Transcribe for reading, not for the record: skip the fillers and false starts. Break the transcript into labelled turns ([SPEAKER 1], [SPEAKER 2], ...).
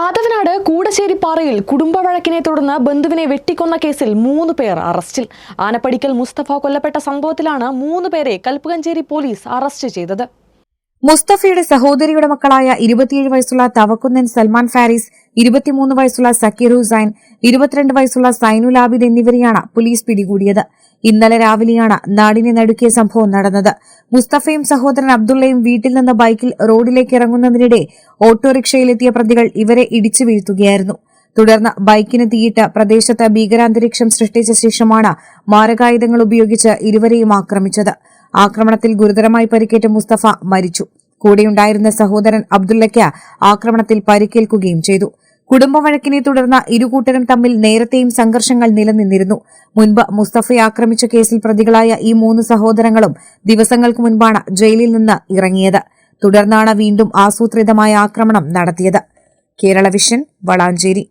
[SPEAKER 1] ആദവനാട് കൂടശ്ശേരിപ്പാറയിൽ കുടുംബ വഴക്കിനെ തുടർന്ന് ബന്ധുവിനെ വെട്ടിക്കൊന്ന കേസിൽ 3 പേർ അറസ്റ്റിൽ. ആനപ്പടിക്കൽ മുസ്തഫ കൊല്ലപ്പെട്ട സംഭവത്തിലാണ് 3 പേരെ കൽപ്പകഞ്ചേരി പോലീസ് അറസ്റ്റ് ചെയ്തത്.
[SPEAKER 2] മുസ്തഫയുടെ സഹോദരിയുടെ മക്കളായ 27 വയസ്സുള്ള തവക്കുന്നൻ സൽമാൻ ഫാരിസ്, 23 വയസ്സുള്ള സക്കീർ ഹുസൈൻ, 22 വയസ്സുള്ള സൈനുൽ ആബിദ് എന്നിവരെയാണ് പോലീസ് പിടികൂടിയത്. ഇന്നലെ രാവിലെയാണ് നാടിനെ നടുക്കിയ സംഭവം നടന്നത്. മുസ്തഫയും സഹോദരൻ അബ്ദുള്ളയും വീട്ടിൽ നിന്ന് ബൈക്കിൽ റോഡിലേക്ക് ഇറങ്ങുന്നതിനിടെ ഓട്ടോറിക്ഷയിലെത്തിയ പ്രതികൾ ഇവരെ ഇടിച്ചു വീഴ്ത്തുകയായിരുന്നു. തുടർന്ന് ബൈക്കിന് തീയിട്ട് പ്രദേശത്ത് ഭീകരാന്തരീക്ഷം സൃഷ്ടിച്ച ശേഷമാണ് മാരകായുധങ്ങൾ ഉപയോഗിച്ച് ഇരുവരെയും ആക്രമിച്ചത്. ആക്രമണത്തിൽ ഗുരുതരമായി പരിക്കേറ്റ മുസ്തഫ മരിച്ചു. കൂടെയുണ്ടായിരുന്ന സഹോദരൻ അബ്ദുള്ളയ്ക്ക് ആക്രമണത്തിൽ പരിക്കേൽക്കുകയും ചെയ്തു. കുടുംബവഴക്കിനെ തുടർന്ന് ഇരുകൂട്ടരും തമ്മിൽ നേരത്തെയും സംഘർഷങ്ങൾ നിലനിന്നിരുന്നു. മുൻപ് മുസ്തഫയെ ആക്രമിച്ച കേസിൽ പ്രതികളായ ഈ 3 സഹോദരങ്ങളും ദിവസങ്ങൾക്ക് മുൻപാണ് ജയിലിൽ നിന്ന് ഇറങ്ങിയത്. തുടർന്നാണ് വീണ്ടും ആസൂത്രിതമായ ആക്രമണം നടത്തിയത്. കേരള വിഷൻ, വളാഞ്ചേരി.